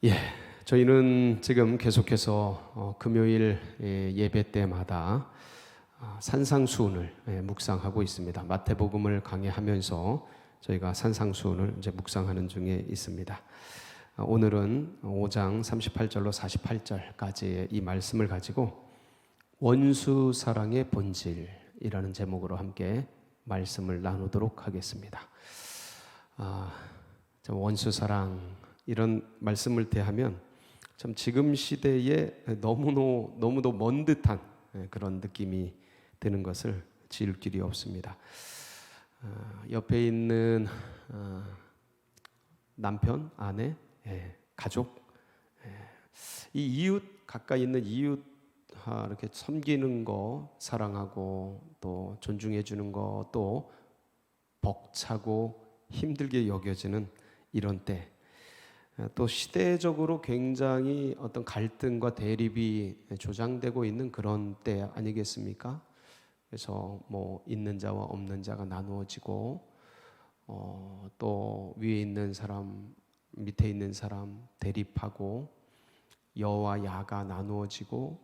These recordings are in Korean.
예, 저희는 지금 계속해서 금요일 예배 때마다 산상수훈을 묵상하고 있습니다. 마태복음을 강해하면서 저희가 산상수훈을 이제 묵상하는 중에 있습니다. 오늘은 5장 38절로 48절까지의 이 말씀을 가지고 원수 사랑의 본질이라는 제목으로 함께 말씀을 나누도록 하겠습니다. 원수 사랑 이런 말씀을 대하면 참 지금 시대에 너무도 먼 듯한 그런 느낌이 드는 것을 지을 길이 없습니다. 옆에 있는 남편, 아내, 가족, 이 이웃, 가까이 있는 이웃 이렇게 섬기는 거, 사랑하고 또 존중해 주는 거, 또 벅차고 힘들게 여겨지는 이런 때, 또 시대적으로 굉장히 어떤 갈등과 대립이 조장되고 있는 그런 때 아니겠습니까? 그래서 뭐 있는 자와 없는 자가 나누어지고 또 위에 있는 사람, 밑에 있는 사람 대립하고 여와 야가 나누어지고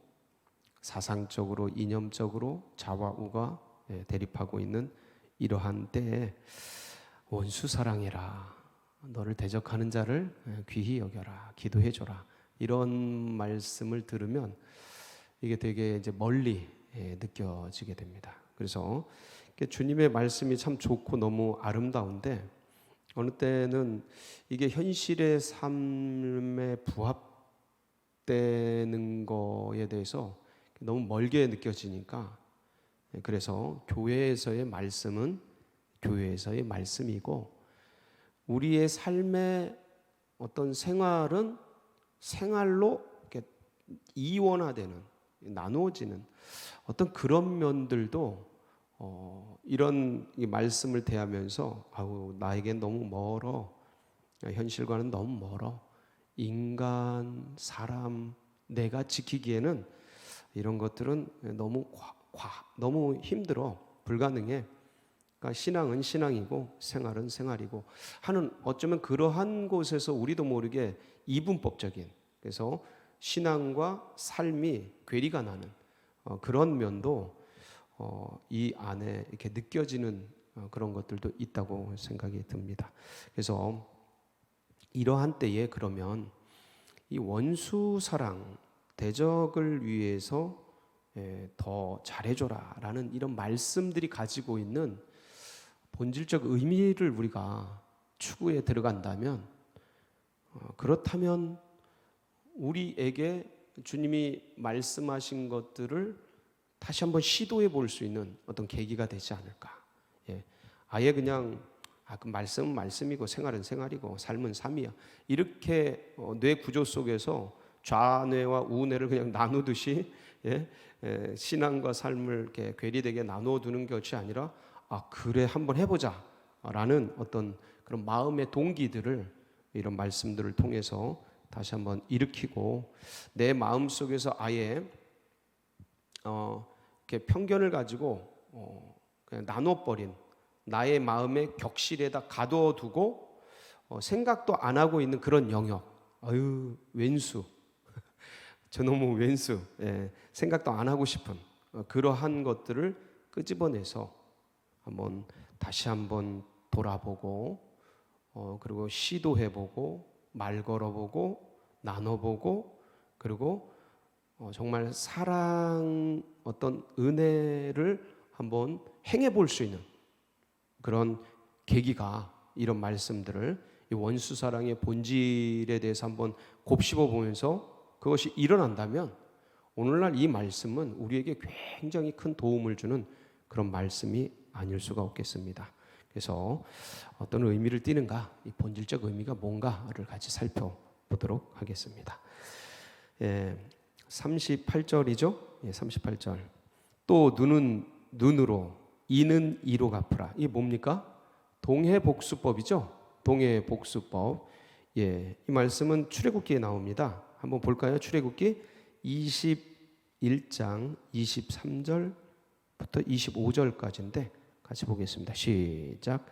사상적으로 이념적으로 좌와 우가 대립하고 있는 이러한 때에 원수 사랑해라, 너를 대적하는 자를 귀히 여겨라, 기도해줘라, 이런 말씀을 들으면 이게 되게 이제 멀리 느껴지게 됩니다. 그래서 주님의 말씀이 참 좋고 너무 아름다운데 어느 때는 이게 현실의 삶에 부합되는 거에 대해서 너무 멀게 느껴지니까, 그래서 교회에서의 말씀은 교회에서의 말씀이고 우리의 삶의 어떤 생활은 생활로 이렇게 이원화되는, 나누어지는 어떤 그런 면들도 이런 말씀을 대하면서 나에겐 너무 멀어, 현실과는 너무 멀어, 인간, 사람, 내가 지키기에는 이런 것들은 너무 힘들어, 불가능해. 그러니까 신앙은 신앙이고 생활은 생활이고 하는, 어쩌면 그러한 곳에서 우리도 모르게 이분법적인, 그래서 신앙과 삶이 괴리가 나는 그런 면도 이 안에 이렇게 느껴지는 그런 것들도 있다고 생각이 듭니다. 그래서 이러한 때에 그러면 이 원수 사랑, 대적을 위해서 더 잘해줘라 라는 이런 말씀들이 가지고 있는 본질적 의미를 우리가 추구해 들어간다면, 그렇다면 우리에게 주님이 말씀하신 것들을 다시 한번 시도해 볼 수 있는 어떤 계기가 되지 않을까. 아예 그냥 그 말씀은 말씀이고 생활은 생활이고 삶은 삶이야, 이렇게 뇌 구조 속에서 좌뇌와 우뇌를 그냥 나누듯이 신앙과 삶을 이렇게 괴리되게 나누어 두는 것이 아니라 그래 한번 해보자 라는 어떤 그런 마음의 동기들을 이런 말씀들을 통해서 다시 한번 일으키고, 내 마음 속에서 아예 이렇게 편견을 가지고 그냥 나눠버린 나의 마음의 격실에다 가둬두고 생각도 안 하고 있는 그런 영역, 왼수 저놈의 왼수, 생각도 안 하고 싶은 그러한 것들을 끄집어내서 다시 한번 돌아보고 그리고 시도해보고 말 걸어보고 나눠보고, 그리고 정말 사랑, 어떤 은혜를 한번 행해볼 수 있는 그런 계기가, 이런 말씀들을 이 원수 사랑의 본질에 대해서 한번 곱씹어 보면서 그것이 일어난다면 오늘날 이 말씀은 우리에게 굉장히 큰 도움을 주는 그런 말씀이 아닐 수가 없겠습니다. 그래서 어떤 의미를 띠는가, 이 본질적 의미가 뭔가를 같이 살펴보도록 하겠습니다. 38절이죠. 38절. 또 눈은 눈으로, 이는 이로 갚으라. 이게 뭡니까? 동해복수법이죠. 동해복수법. 이 말씀은 출애굽기에 나옵니다. 한번 볼까요? 출애굽기 21장 23절부터 25절까지인데 같이 보겠습니다. 시작.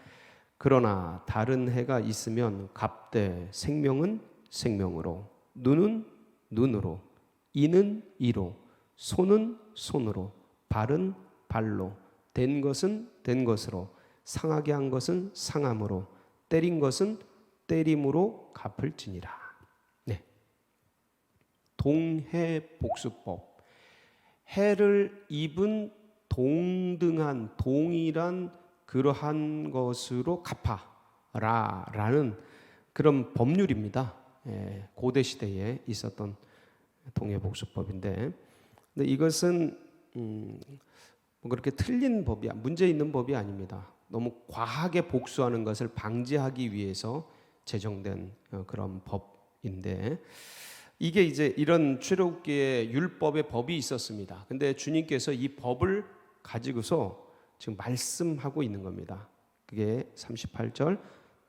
그러나 다른 해가 있으면 값되 생명은 생명으로, 눈은 눈으로, 이는 이로, 손은 손으로, 발은 발로, 된 것은 된 것으로, 상하게 한 것은 상함으로, 때린 것은 때림으로 갚을지니라. 네. 동해복수법. 해를 입은 동등한 동일한 그러한 것으로 갚아라라는 그런 법률입니다. 고대 시대에 있었던 동해복수법인데, 근데 이것은 뭐 그렇게 틀린 법이, 문제 있는 법이 아닙니다. 너무 과하게 복수하는 것을 방지하기 위해서 제정된 그런 법인데, 이게 이제 이런 출애굽기에 율법의 법이 있었습니다. 근데 주님께서 이 법을 가지고서 지금 말씀하고 있는 겁니다. 그게 38절,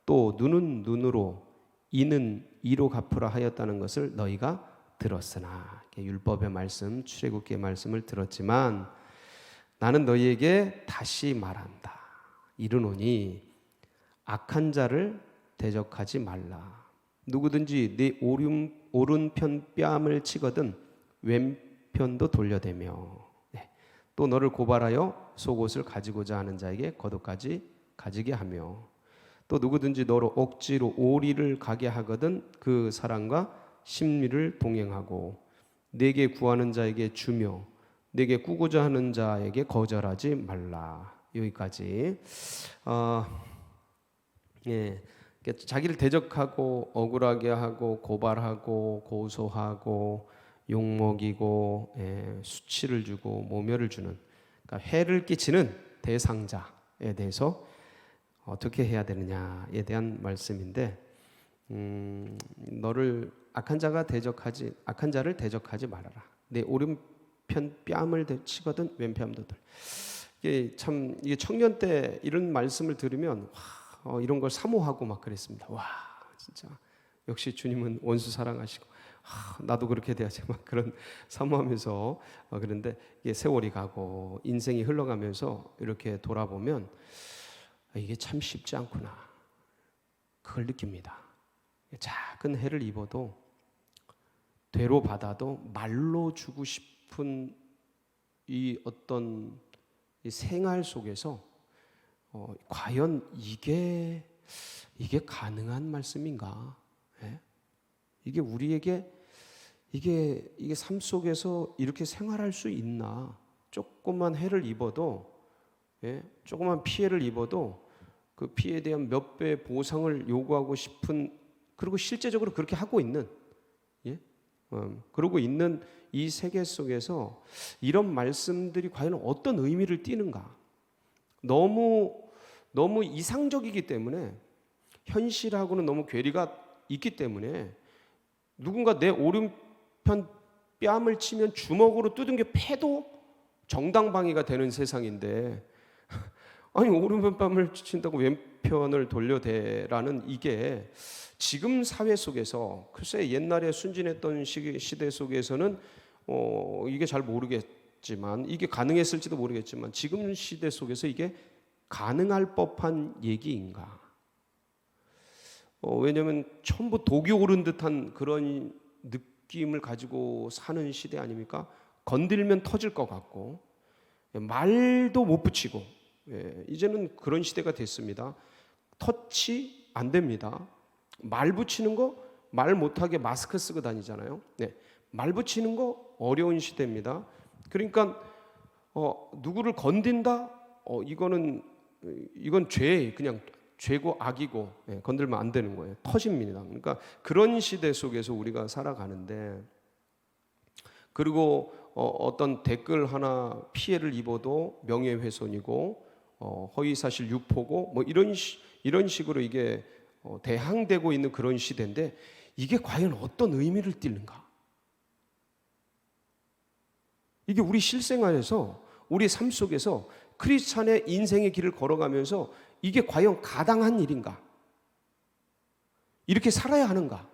또 눈은 눈으로, 이는 이로 갚으라 하였다는 것을 너희가 들었으나, 율법의 말씀, 출애굽기의 말씀을 들었지만 나는 너희에게 다시 말한다. 이르노니 악한 자를 대적하지 말라. 누구든지 네 오른편 뺨을 치거든 왼편도 돌려대며, 또 너를 고발하여 속옷을 가지고자 하는 자에게 겉옷까지 가지게 하며, 또 누구든지 너로 억지로 오리를 가게 하거든 그 사람과 심리를 동행하고, 내게 구하는 자에게 주며 내게 꾸고자 하는 자에게 거절하지 말라. 여기까지. 자기를 대적하고 억울하게 하고 고발하고 고소하고 욕먹이고 수치를 주고 모멸을 주는, 그러니까 해를 끼치는 대상자에 대해서 어떻게 해야 되느냐에 대한 말씀인데, 너를 악한 자를 대적하지 말아라. 내 오른편 뺨을 치거든 왼편도 돌. 이게 청년 때 이런 말씀을 들으면 이런 걸 사모하고 막 그랬습니다. 와, 진짜 역시 주님은 원수 사랑하시고 나도 그렇게 돼야지 막 그런 사모하면서 그런데 이게 세월이 가고 인생이 흘러가면서 이렇게 돌아보면 이게 참 쉽지 않구나, 그걸 느낍니다. 작은 해를 입어도 되로 받아도 말로 주고 싶은 이 어떤 이 생활 속에서 과연 이게 가능한 말씀인가? 이게 우리에게 이게 삶 속에서 이렇게 생활할 수 있나? 조그만 해를 입어도, 조그만 피해를 입어도 그 피해에 대한 몇 배 보상을 요구하고 싶은, 그리고 실제적으로 그렇게 하고 있는, 그러고 있는 이 세계 속에서 이런 말씀들이 과연 어떤 의미를 띠는가? 너무 이상적이기 때문에, 현실하고는 너무 괴리가 있기 때문에, 누군가 내 오른편 뺨을 치면 주먹으로 두들겨 패도 정당방위가 되는 세상인데, 아니 오른편 뺨을 친다고 왼편을 돌려대라는, 이게 지금 사회 속에서, 글쎄 옛날에 순진했던 시대 속에서는 이게 잘 모르겠지만, 이게 가능했을지도 모르겠지만, 지금 시대 속에서 이게 가능할 법한 얘기인가? 왜냐하면 전부 독이 오른 듯한 그런 느낌을 가지고 사는 시대 아닙니까? 건들면 터질 것 같고, 말도 못 붙이고, 이제는 그런 시대가 됐습니다. 터치 안 됩니다. 말 붙이는 거, 말 못하게 마스크 쓰고 다니잖아요. 말 붙이는 거 어려운 시대입니다. 그러니까 누구를 건든다? 이건 그냥 죄고 악이고, 건들면 안 되는 거예요. 터집니다. 그러니까 그런 시대 속에서 우리가 살아가는데, 그리고 어떤 댓글 하나 피해를 입어도 명예훼손이고 허위사실 유포고 뭐 이런 식으로 이게 대항되고 있는 그런 시대인데, 이게 과연 어떤 의미를 띠는가? 이게 우리 실생활에서, 우리 삶 속에서 크리스찬의 인생의 길을 걸어가면서 이게 과연 가당한 일인가? 이렇게 살아야 하는가?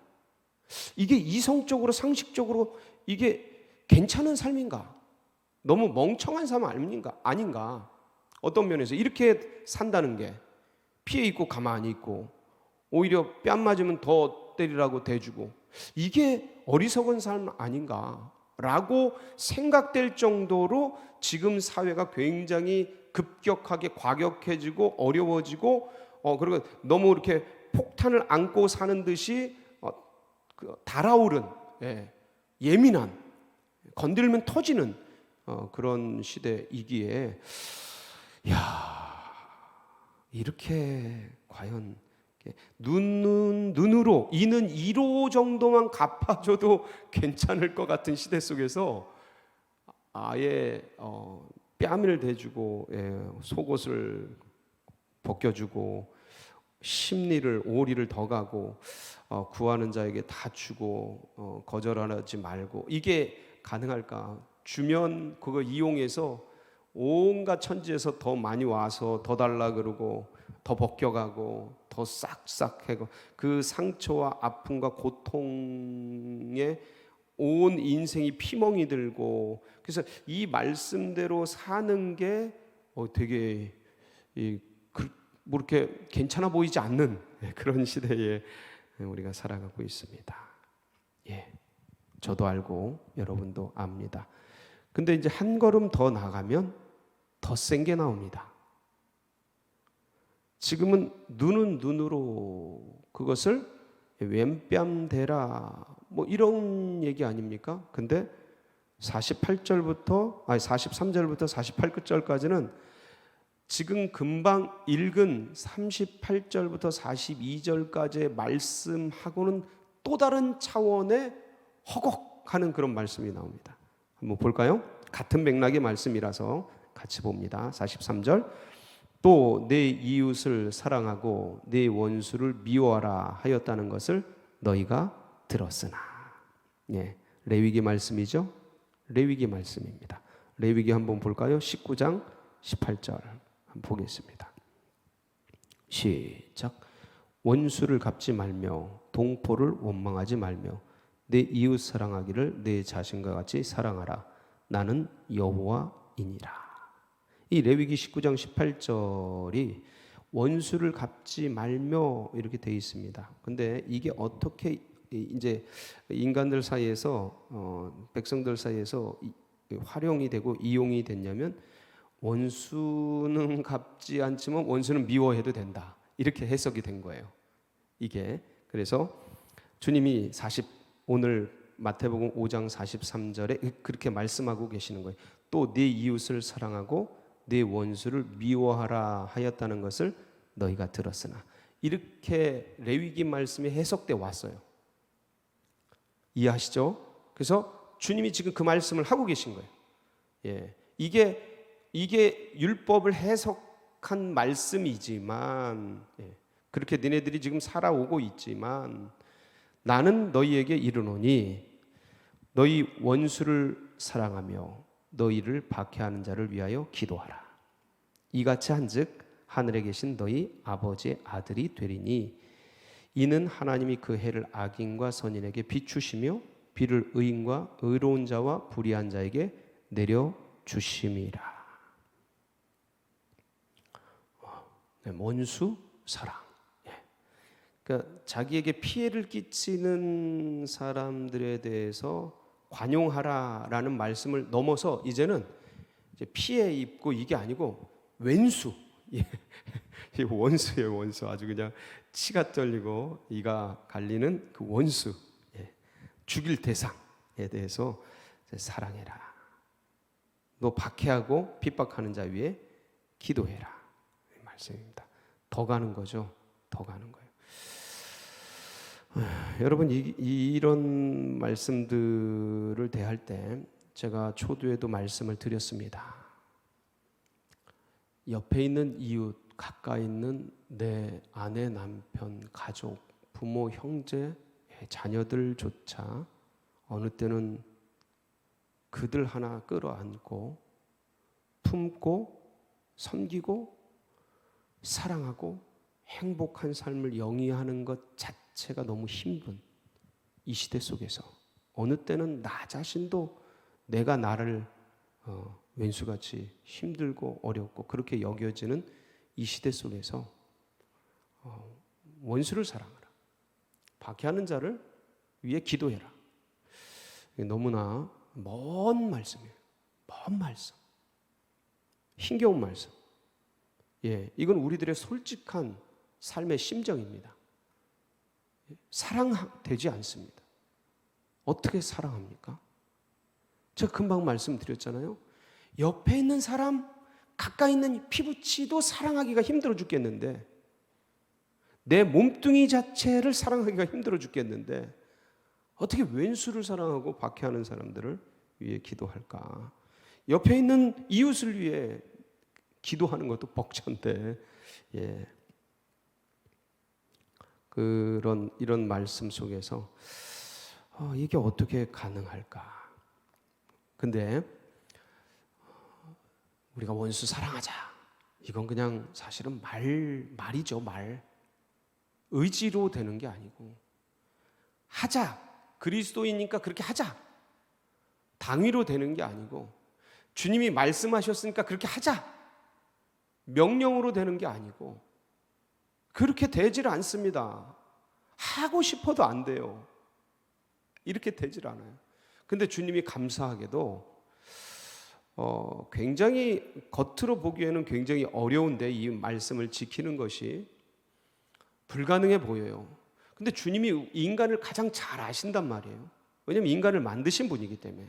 이게 이성적으로 상식적으로 이게 괜찮은 삶인가? 너무 멍청한 삶 아닌가? 어떤 면에서 이렇게 산다는 게, 피해 있고 가만히 있고 오히려 뺨 맞으면 더 때리라고 대주고 이게 어리석은 삶 아닌가라고 생각될 정도로 지금 사회가 굉장히 급격하게 과격해지고 어려워지고 그리고 너무 이렇게 폭탄을 안고 사는 듯이 달아오른 예민한 건들면 터지는 그런 시대이기에 이렇게 과연 눈으로 이는 이로 정도만 갚아줘도 괜찮을 것 같은 시대 속에서 아예 뺨을 대주고 속옷을 벗겨주고 심리를 오리를 더 가고 구하는 자에게 다 주고 거절하지 말고 이게 가능할까? 주면 그거 이용해서 온갖 천지에서 더 많이 와서 더 달라 그러고 더 벗겨가고 더 싹싹 해고 그 상처와 아픔과 고통에 온 인생이 피멍이 들고 그래서 이 말씀대로 사는 게 되게 뭐 이렇게 괜찮아 보이지 않는 그런 시대에 우리가 살아가고 있습니다. 저도 알고 여러분도 압니다. 근데 이제 한 걸음 더 나가면 더 센 게 나옵니다. 지금은 눈은 눈으로 그것을 왼뺨 대라 뭐 이런 얘기 아닙니까? 근데 43절부터 48절까지는 지금 금방 읽은 38절부터 42절까지의 말씀하고는 또 다른 차원의 허걱하는 그런 말씀이 나옵니다. 한번 볼까요? 같은 맥락의 말씀이라서 같이 봅니다. 43절 또 내 이웃을 사랑하고 내 원수를 미워하라 하였다는 것을 너희가 들었으나. 레위기 말씀이죠. 레위기 말씀입니다. 레위기 한번 볼까요? 19장 18절 한번 보겠습니다. 시작. 원수를 갚지 말며 동포를 원망하지 말며 내 이웃 사랑하기를 내 자신과 같이 사랑하라. 나는 여호와이니라. 이 레위기 19장 18절이 원수를 갚지 말며 이렇게 되어 있습니다. 근데 이게 어떻게 이제 인간들 사이에서 백성들 사이에서 활용이 되고 이용이 됐냐면 원수는 갚지 않지만 원수는 미워해도 된다. 이렇게 해석이 된 거예요. 이게 그래서 주님이 오늘 마태복음 5장 43절에 그렇게 말씀하고 계시는 거예요. 또 네 이웃을 사랑하고 네 원수를 미워하라 하였다는 것을 너희가 들었으나. 이렇게 레위기 말씀이 해석돼 왔어요. 이해하시죠? 그래서 주님이 지금 그 말씀을 하고 계신 거예요. 이게 율법을 해석한 말씀이지만 그렇게 너네들이 지금 살아오고 있지만 나는 너희에게 이르노니 너희 원수를 사랑하며 너희를 박해하는 자를 위하여 기도하라. 이같이 한즉 하늘에 계신 너희 아버지의 아들이 되리니 이는 하나님이 그 해를 악인과 선인에게 비추시며 비를 의인과 의로운 자와 불의한 자에게 내려 주심이라. 원수 사랑. 그러니까 자기에게 피해를 끼치는 사람들에 대해서 관용하라라는 말씀을 넘어서 이제는 피해 입고 이게 아니고 왼수. 원수예요, 원수. 아주 그냥 치가 떨리고 이가 갈리는 그 원수. 죽일 대상에 대해서 사랑해라. 너 박해하고 핍박하는 자 위에 기도해라. 이 말씀입니다. 더 가는 거죠. 더 가는 거예요. 여러분 이런 말씀들을 대할 때 제가 초두에도 말씀을 드렸습니다. 옆에 있는 이웃, 가까이 있는 내 아내, 남편, 가족, 부모, 형제, 자녀들조차 어느 때는 그들 하나 끌어안고 품고 섬기고 사랑하고 행복한 삶을 영위하는 것 자체가 너무 힘든 이 시대 속에서 어느 때는 나 자신도 내가 나를 왼수같이 힘들고 어렵고 그렇게 여겨지는 이 시대 속에서 원수를 사랑하라. 박해하는 자를 위해 기도해라. 너무나 먼 말씀이에요. 먼 말씀. 힘겨운 말씀. 이건 우리들의 솔직한 삶의 심정입니다. 사랑되지 않습니다. 어떻게 사랑합니까? 제가 금방 말씀드렸잖아요. 옆에 있는 사람, 가까이 있는 피부치도 사랑하기가 힘들어 죽겠는데, 내 몸뚱이 자체를 사랑하기가 힘들어 죽겠는데 어떻게 왼수를 사랑하고 박해하는 사람들을 위해 기도할까? 옆에 있는 이웃을 위해 기도하는 것도 벅찬데, 이런 말씀 속에서 이게 어떻게 가능할까? 근데 우리가 원수 사랑하자, 이건 그냥 사실은 말이죠. 말. 의지로 되는 게 아니고, 하자, 그리스도이니까 그렇게 하자, 당위로 되는 게 아니고, 주님이 말씀하셨으니까 그렇게 하자, 명령으로 되는 게 아니고, 그렇게 되질 않습니다. 하고 싶어도 안 돼요. 이렇게 되질 않아요. 근데 주님이 감사하게도 굉장히 겉으로 보기에는 굉장히 어려운데, 이 말씀을 지키는 것이 불가능해 보여요. 근데 주님이 인간을 가장 잘 아신단 말이에요. 왜냐하면 인간을 만드신 분이기 때문에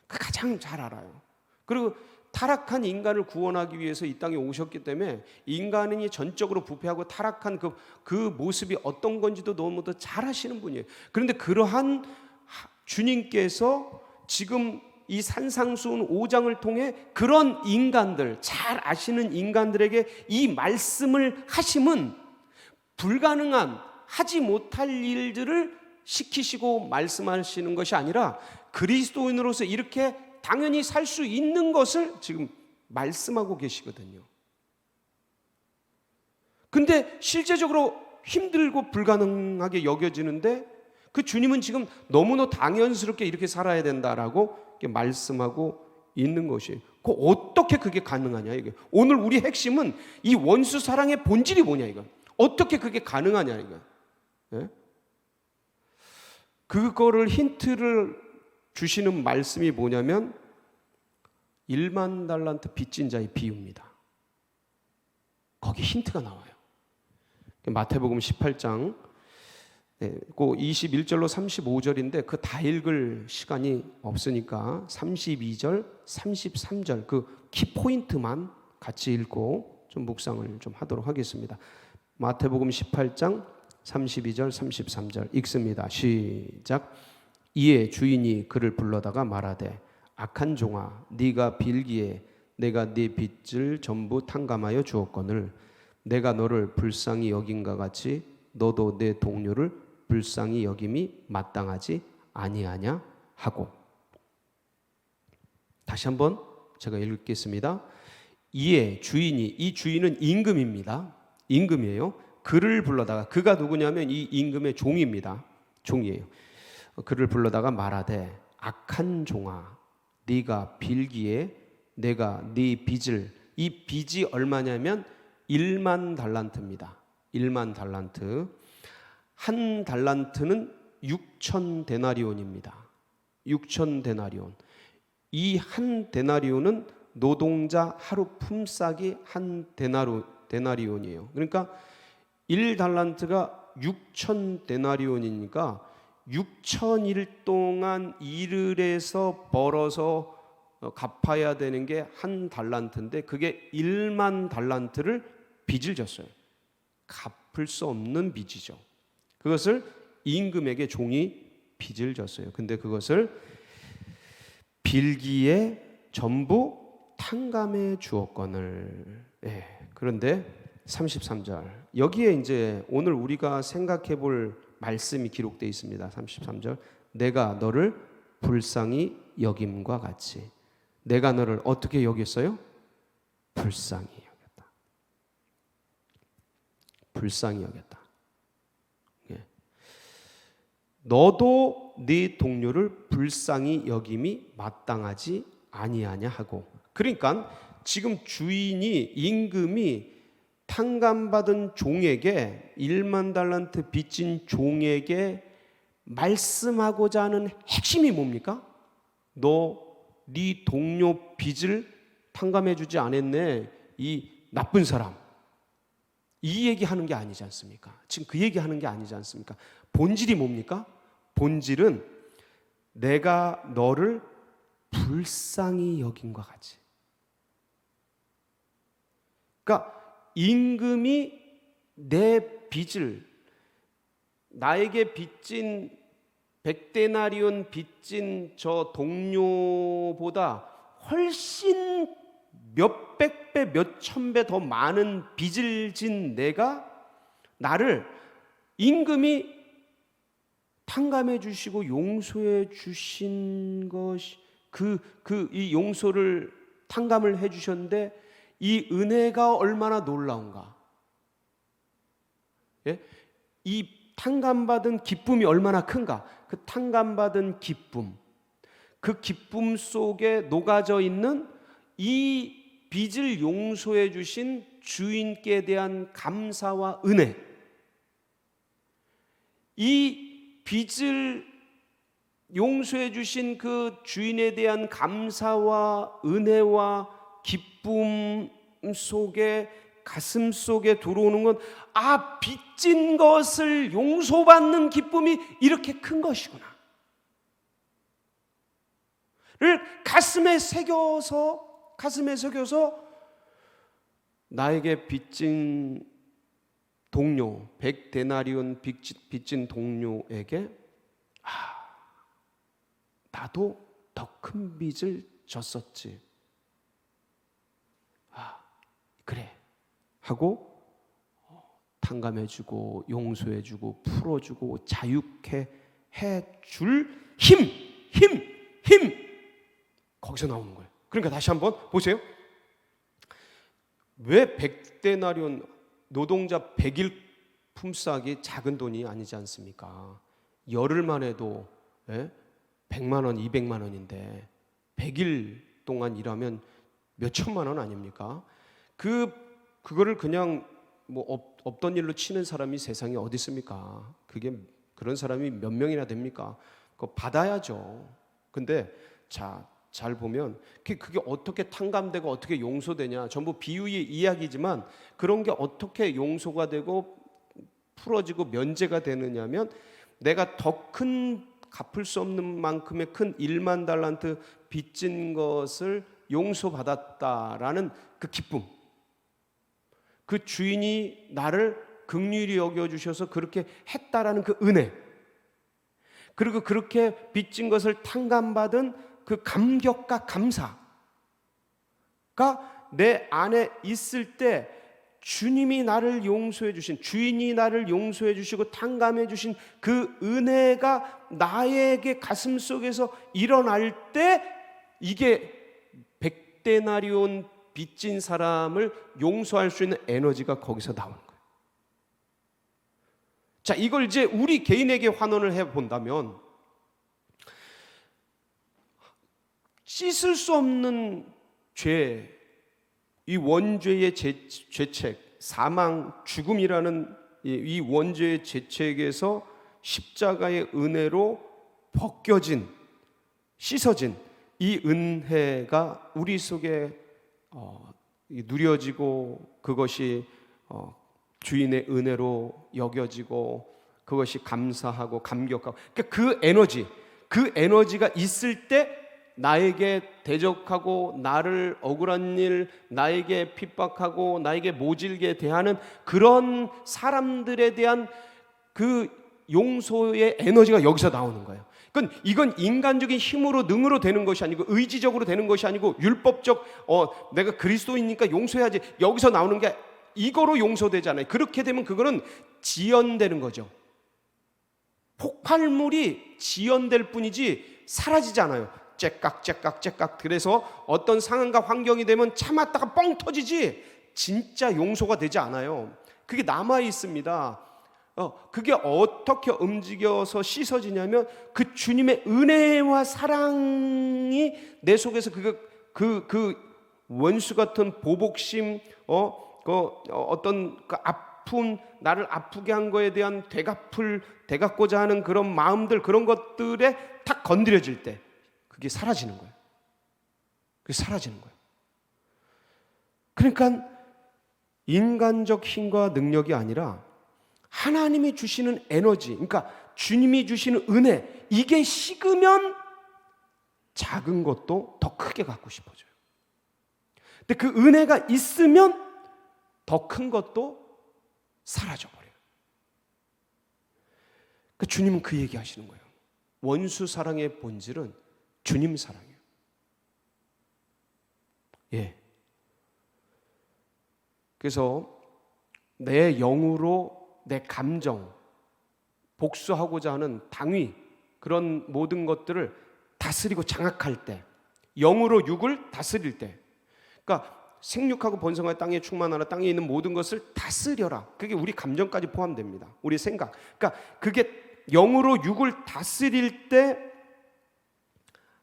가장 잘 알아요. 그리고 타락한 인간을 구원하기 위해서 이 땅에 오셨기 때문에 인간이 전적으로 부패하고 타락한 그 모습이 어떤 건지도 너무도 잘 아시는 분이에요. 그런데 그러한 주님께서 지금 이 산상수훈 5장을 통해 그런 인간들, 잘 아시는 인간들에게 이 말씀을 하심은 불가능한, 하지 못할 일들을 시키시고 말씀하시는 것이 아니라 그리스도인으로서 이렇게 당연히 살 수 있는 것을 지금 말씀하고 계시거든요. 근데 실제적으로 힘들고 불가능하게 여겨지는데 그 주님은 지금 너무나 당연스럽게 이렇게 살아야 된다라고 이렇게 말씀하고 있는 것이에요. 어떻게 그게 가능하냐, 이게. 오늘 우리 핵심은 이 원수 사랑의 본질이 뭐냐, 이거. 어떻게 그게 가능하냐, 이거. 그거를 힌트를 주시는 말씀이 뭐냐면 1만 달란트 빚진 자의 비유입니다. 거기 힌트가 나와요. 마태복음 18장 그 21절로 35절인데 그 다 읽을 시간이 없으니까 32절, 33절 그 키포인트만 같이 읽고 좀 묵상을 좀 하도록 하겠습니다. 마태복음 18장 32절, 33절 읽습니다. 시작. 이에 주인이 그를 불러다가 말하되 악한 종아, 네가 빌기에 내가 네 빚을 전부 탕감하여 주었거늘 내가 너를 불쌍히 여긴과 같이 너도 내 동료를 불쌍히 여김이 마땅하지 아니하냐 하고. 다시 한번 제가 읽겠습니다. 이에 주인이, 이 주인은 임금입니다. 임금이에요. 그를 불러다가, 그가 누구냐면 이 임금의 종입니다. 종이에요. 그를 불러다가 말하되 악한 종아, 네가 빌기에 내가 네 빚을, 이 빚이 얼마냐면 1만 달란트입니다. 1만 달란트. 한 달란트는 6천 데나리온입니다. 6천 데나리온. 이 한 데나리온은 노동자 하루 품삯이 한 데나리온이에요. 그러니까 1달란트가 6천 데나리온이니까 6천일 동안 일을 해서 벌어서 갚아야 되는 게 한 달란트인데 그게 1만 달란트를 빚을 졌어요. 갚을 수 없는 빚이죠. 그것을 임금에게 종이 빚을 졌어요. 근데 그것을 빌기에 전부 탕감해 주었거늘. 그런데 33절 여기에 이제 오늘 우리가 생각해 볼 말씀이 기록되어 있습니다. 33절 내가 너를 불쌍히 여김과 같이. 내가 너를 어떻게 여겼어요? 불쌍히 여겼다. 불쌍히 여겼다. 너도 네 동료를 불쌍히 여김이 마땅하지 아니하냐 하고. 그러니까 지금 주인이, 임금이 탕감받은 종에게 1만 달란트 빚진 종에게 말씀하고자 하는 핵심이 뭡니까? 너 네 동료 빚을 탕감해 주지 않았네, 이 나쁜 사람. 이 얘기하는 게 아니지 않습니까? 지금 그 얘기하는 게 아니지 않습니까? 본질이 뭡니까? 본질은 내가 너를 불쌍히 여긴 것 같이. 그러니까 임금이 내 빚을, 나에게 빚진 100데나리온 빚진 저 동료보다 훨씬 몇백 배, 몇천 배 더 많은 빚을 진 내가, 나를 임금이 탕감해 주시고 용서해 주신 것이, 이 용서를 탕감을 해 주셨는데 이 은혜가 얼마나 놀라운가. 예? 이 탕감받은 기쁨이 얼마나 큰가. 그 탕감받은 기쁨, 그 기쁨 속에 녹아져 있는 이 빚을 용서해 주신 주인께 대한 감사와 은혜, 이 빚을 용서해 주신 그 주인에 대한 감사와 은혜와 기쁨 속에, 가슴 속에 들어오는 건, 아, 빚진 것을 용서받는 기쁨이 이렇게 큰 것이구나 를 가슴에 새겨서 나에게 빚진 동료, 100데나리온 빚진 동료에게, 나도 더 큰 빚을 졌었지, 그래 하고 탕감해주고 용서해주고 풀어주고 자유케 해줄 힘 거기서 나오는 거예요. 그러니까 다시 한번 보세요. 왜 100데나리온, 노동자 100일 품삯이 작은 돈이 아니지 않습니까? 열흘만 해도 100만 원, 200만 원인데 100일 동안 일하면 몇 천만 원 아닙니까? 그거를 그냥 뭐 없던 일로 치는 사람이 세상에 어디 있습니까? 그런 사람이 몇 명이나 됩니까? 그거 받아야죠. 근데 잘 보면 그게 어떻게 탕감되고 어떻게 용서되냐, 전부 비유의 이야기지만 그런 게 어떻게 용서가 되고 풀어지고 면제가 되느냐면, 내가 더 큰, 갚을 수 없는 만큼의 큰 1만 달란트 빚진 것을 용서받았다라는 그 기쁨, 그 주인이 나를 긍휼히 여겨주셔서 그렇게 했다라는 그 은혜, 그리고 그렇게 빚진 것을 탕감받은 그 감격과 감사가 내 안에 있을 때, 주님이 나를 용서해 주신, 주인이 나를 용서해 주시고 탕감해 주신 그 은혜가 나에게 가슴 속에서 일어날 때, 이게 100데나리온 빚진 사람을 용서할 수 있는 에너지가 거기서 나오는 거예요. 자, 이걸 이제 우리 개인에게 환원을 해본다면, 씻을 수 없는 죄, 이 원죄의 죄책, 사망, 죽음이라는 이 원죄의 죄책에서 십자가의 은혜로 벗겨진, 씻어진 이 은혜가 우리 속에 누려지고, 그것이 주인의 은혜로 여겨지고, 그것이 감사하고 감격하고, 그러니까 그 에너지가 있을 때 나에게 대적하고 나를 억울한 일, 나에게 핍박하고 나에게 모질게 대하는 그런 사람들에 대한 그 용서의 에너지가 여기서 나오는 거예요. 이건 인간적인 힘으로, 능으로 되는 것이 아니고, 의지적으로 되는 것이 아니고, 율법적 내가 그리스도이니까 용서해야지, 여기서 나오는 게, 이거로 용서되잖아요. 그렇게 되면 그거는 지연되는 거죠. 폭발물이 지연될 뿐이지 사라지지 않아요. 째깍. 그래서 어떤 상황과 환경이 되면 참았다가 뻥 터지지 진짜 용서가 되지 않아요. 그게 남아 있습니다. 그게 어떻게 움직여서 씻어지냐면, 그 주님의 은혜와 사랑이 내 속에서 그 원수 같은 보복심, 어떤 그 나를 아프게 한 거에 대한 되갚고자 하는 그런 마음들, 그런 것들에 탁 건드려질 때 그게 사라지는 거예요. 그게 사라지는 거예요. 그러니까 인간적 힘과 능력이 아니라 하나님이 주시는 에너지, 그러니까 주님이 주시는 은혜, 이게 식으면 작은 것도 더 크게 갖고 싶어져요. 근데 그 은혜가 있으면 더 큰 것도 사라져버려요. 그러니까 주님은 그 얘기 하시는 거예요. 원수 사랑의 본질은 주님 사랑이에요. 예. 그래서 내 영으로 내 감정, 복수하고자 하는 당위, 그런 모든 것들을 다스리고 장악할 때, 영으로 육을 다스릴 때, 그러니까 생육하고 번성하여 땅에 충만하라, 땅에 있는 모든 것을 다스려라. 그게 우리 감정까지 포함됩니다. 우리 생각. 그러니까 그게 영으로 육을 다스릴 때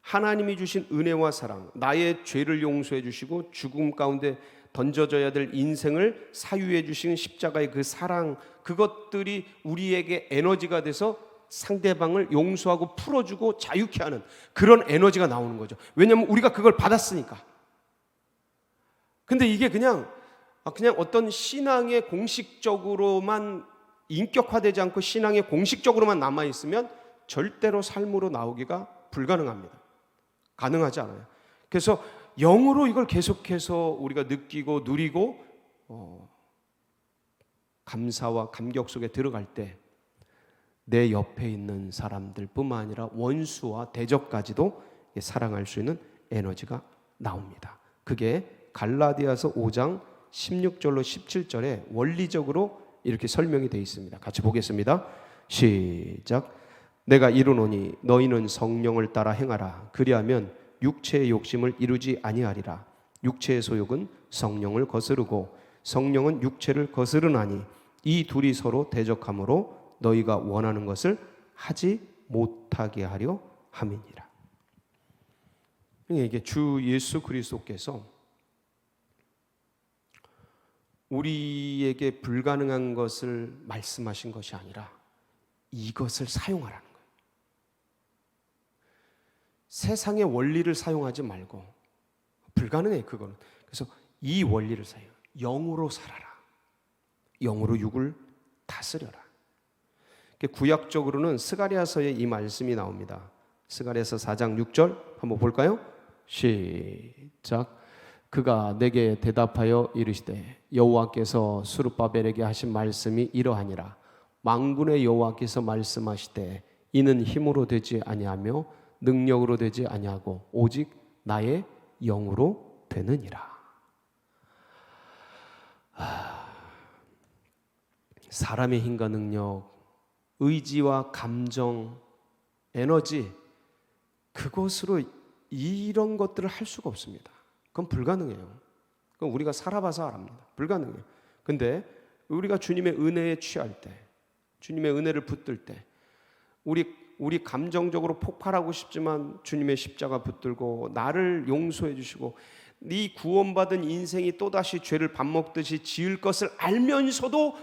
하나님이 주신 은혜와 사랑, 나의 죄를 용서해 주시고 죽음 가운데 던져져야 될 인생을 사유해 주신 십자가의 그 사랑, 그것들이 우리에게 에너지가 돼서 상대방을 용서하고 풀어주고 자유케 하는 그런 에너지가 나오는 거죠. 왜냐하면 우리가 그걸 받았으니까. 근데 이게 그냥 어떤 신앙의 공식적으로만 인격화되지 않고 신앙의 공식적으로만 남아있으면 절대로 삶으로 나오기가 불가능합니다. 가능하지 않아요. 그래서 영으로 이걸 계속해서 우리가 느끼고 누리고 감사와 감격 속에 들어갈 때 내 옆에 있는 사람들 뿐만 아니라 원수와 대적까지도 사랑할 수 있는 에너지가 나옵니다. 그게 갈라디아서 5장 16절로 17절에 원리적으로 이렇게 설명이 되어 있습니다. 같이 보겠습니다. 시작. 내가 이르노니 너희는 성령을 따라 행하라. 그리하면 육체의 욕심을 이루지 아니하리라. 육체의 소욕은 성령을 거스르고 성령은 육체를 거스르나니 이 둘이 서로 대적하므로 너희가 원하는 것을 하지 못하게 하려 함이니라. 이게 주 예수 그리스도께서 우리에게 불가능한 것을 말씀하신 것이 아니라 이것을 사용하라는 거예요. 세상의 원리를 사용하지 말고, 불가능해 그거는. 그래서 이 원리를 사용해. 영으로 살아라. 영으로 육을 다스려라. 구약적으로는 스가랴서에 이 말씀이 나옵니다. 스가랴서 4장 6절 한번 볼까요? 시작. 그가 내게 대답하여 이르시되 여호와께서 스룹바벨에게 하신 말씀이 이러하니라. 만군의 여호와께서 말씀하시되 이는 힘으로 되지 아니하며 능력으로 되지 아니하고 오직 나의 영으로 되느니라. 사람의 힘과 능력, 의지와 감정, 에너지, 그것으로 이런 것들을 할 수가 없습니다. 그건 불가능해요. 그건 우리가 살아봐서 압니다. 불가능해요. 근데 우리가 주님의 은혜에 취할 때, 주님의 은혜를 붙들 때, 우리 감정적으로 폭발하고 싶지만 주님의 십자가 붙들고 나를 용서해 주시고 네 구원받은 인생이 또다시 죄를 밥 먹듯이 지을 것을 알면서도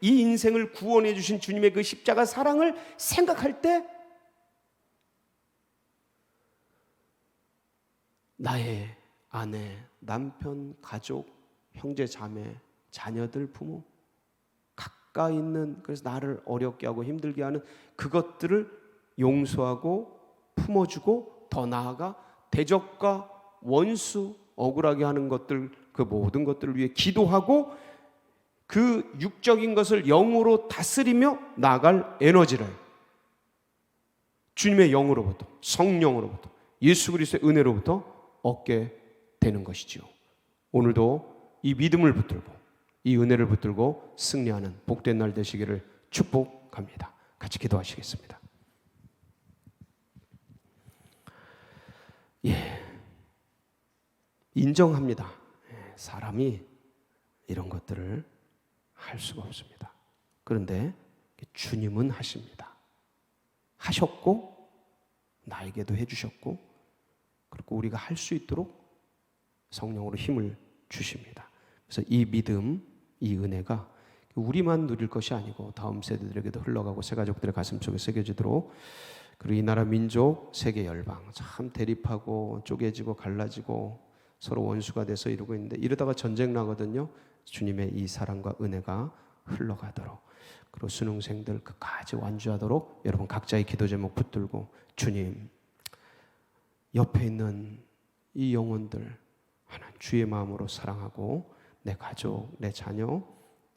이 인생을 구원해 주신 주님의 그 십자가 사랑을 생각할 때 나의 아내, 남편, 가족, 형제, 자매, 자녀들, 부모 가까이 있는, 그래서 나를 어렵게 하고 힘들게 하는 그것들을 용서하고 품어주고 더 나아가 대적과 원수, 억울하게 하는 것들, 그 모든 것들을 위해 기도하고 그 육적인 것을 영으로 다스리며 나아갈 에너지를 주님의 영으로부터, 성령으로부터, 예수 그리스도의 은혜로부터 얻게 되는 것이지요. 오늘도 이 믿음을 붙들고 이 은혜를 붙들고 승리하는 복된 날 되시기를 축복합니다. 같이 기도하시겠습니다. 인정합니다. 사람이 이런 것들을 할 수가 없습니다. 그런데 주님은 하십니다. 하셨고 나에게도 해주셨고, 그리고 우리가 할 수 있도록 성령으로 힘을 주십니다. 그래서 이 믿음, 이 은혜가 우리만 누릴 것이 아니고 다음 세대들에게도 흘러가고 새 가족들의 가슴 속에 새겨지도록, 그리고 이 나라 민족 세계 열방 참 대립하고 쪼개지고 갈라지고 서로 원수가 돼서 이러고 있는데 이러다가 전쟁 나거든요. 주님의 이 사랑과 은혜가 흘러가도록, 그리고 수능생들 끝까지 완주하도록 여러분 각자의 기도 제목 붙들고, 주님 옆에 있는 이 영혼들 하나님 주의 마음으로 사랑하고 내 가족, 내 자녀,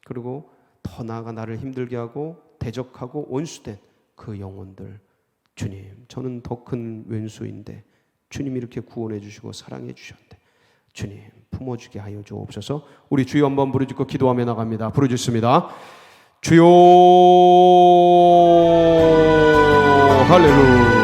그리고 더 나아가 나를 힘들게 하고 대적하고 원수된 그 영혼들, 주님 저는 더 큰 왼수인데 주님이 이렇게 구원해 주시고 사랑해 주셨는데 주님 품어주게 하여 주옵소서. 우리 주여 한번 부르짖고 기도하며 나갑니다. 부르짖습니다. 주여 할렐루야.